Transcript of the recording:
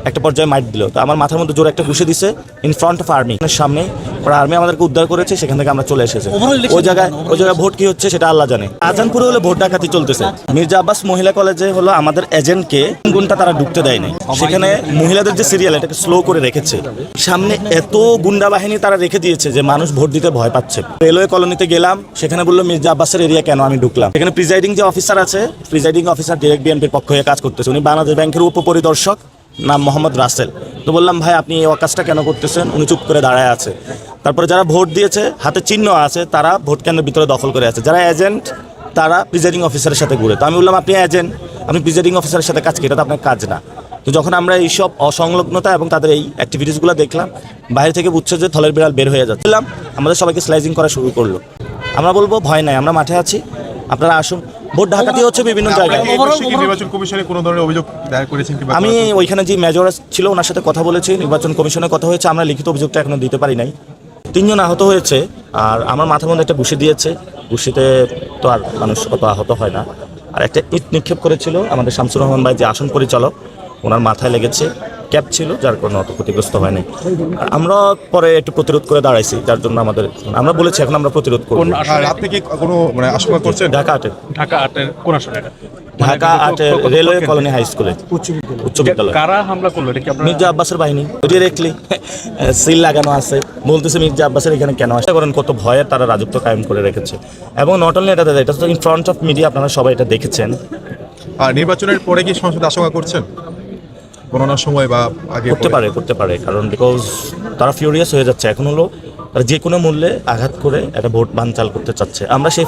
একটা পর্যায়ে মাইট দিল, তো আমার মাথার মধ্যে জোরে একটা ঘুষে দিছে ইন ফ্রন্ট অফ আর্মি, সামনে ওরা আর্মি আমাদেরকে উদ্ধার করেছে, সেখান থেকে আমরা চলে এসেছি। ওই জায়গায় ভোট কি হচ্ছে সেটা আল্লাহ জানে। আজানপুরে হলে ভোট ডাকাতি চলতেছে। মির্জা আব্বাস মহিলা কলেজে হলো আমাদের এজেন্টকে গুণটা তারা ঢুকতে দেয়নি, সেখানে মহিলাদের যে সিরিয়াল এটাকে স্লো করে রেখেছে, সামনে এত গুন্ডা বাহিনী তারা রেখে দিয়েছে যে মানুষ ভোট দিতে ভয় পাচ্ছে। রেলওয়ে কলোনিতে গেলাম, সেখানে বললো মির্জা আব্বাসের এরিয়া কেন, আমি ঢুকলাম, এখানে প্রিজাইডিং যে অফিসার আছে, প্রিজাইডিং অফিসার ডিরেক্ট বিএনপির পক্ষ হয়ে কাজ করতেছে, উনি বাংলাদেশ ব্যাংকের উপপরিদর্শক, নাম মোহাম্মদ রাসেল। তো বললাম ভাই আপনি এই কাজটা কেন করতেছেন, উনি চুপ করে দাঁড়ায় আছে। তারপরে যারা ভোট দিয়েছে হাতে চিহ্ন আছে, তারা ভোট কেন্দ্রের ভিতরে দখল করে আছে। যারা এজেন্ট তারা প্রিজাইডিং অফিসারের সাথে ঘুরে। তো আমি বললাম আপনি এজেন্ট, আপনি প্রিজাইডিং অফিসারের সাথে কাজ কি, এটা তো আপনার কাজ না। তো যখন আমরা এইসব অসংলগ্নতা এবং তাদের এই অ্যাক্টিভিটিসগুলো দেখলাম, বাইরে থেকে বুঝছে যে থলের বিড়াল বের হয়ে যাচ্ছে, আমাদের সবাইকে স্লাইজিং করা শুরু করলো। আমরা বলবো ভয় নাই, আমরা মাঠে আছি, আপনারা আসুন। ভোট ডাকাতি হচ্ছে বিভিন্ন জায়গায়। নির্বাচন কমিশনে কোনো ধরনের অভিযোগ দায়ের করেছেন? আমি ওইখানে যে মেজর ছিল ওনার সাথে কথা বলেছি, নির্বাচন কমিশনে কথা হয়েছে, আমরা লিখিত অভিযোগটা এখনো দিতে পারি নাই। 3 জন আহত হয়েছে, আর আমার মাথার মধ্যে একটা ঘুষি দিয়েছে, ঘুষিতে তো আর মানুষ কত আহত হয় না। আর একটা ইট নিক্ষেপ করেছিল আমাদের শামসুর রহমান ভাই, যে আসন পরিচালক, ওনার মাথায় লেগেছে, ক্যাপ ছিল, যার কারণে অত ক্ষতিগ্রস্ত হয়নি। আর আমরা পরে একটু প্রতিরোধ করে দাঁড়াইছি, যার জন্য আমরা বলেছি এখন আমরা প্রতিরোধ করব। আপনি কি কোনো আশঙ্কা করছেন? ঢাকা 8-এর কোন আসনে? ঢাকা 8-এর রেলওয়ে কলোনি হাই স্কুলে উচ্চ বিদ্যালয়। কারা হামলা করলো? এটা কি আপনারা? মির্জা আব্বাসের বাহিনী, ডিরেক্টলি সিল লাগানো আছে, বলতেছে মির্জা আব্বাসের এখানে কেন আসে, করেন কত ভয়ে তারা রাজত্ব কায়েম করে রেখেছে। এবং নট অনলি এটা তো ইন ফ্রন্ট অফ মিডিয়া, আপনারা সবাই এটা দেখেছেন। আর নির্বাচনের পরে কি সংসদে আশঙ্কা করছেন গণনার সময় বা আগে? করতে পারে, কারণ বিকজ তারা ফিউরিয়াস হয়ে যাচ্ছে। এখন হলো তারা যে কোনো মূল্যে আঘাত করে একটা ভোট বানচাল করতে চাচ্ছে। আমরা সেই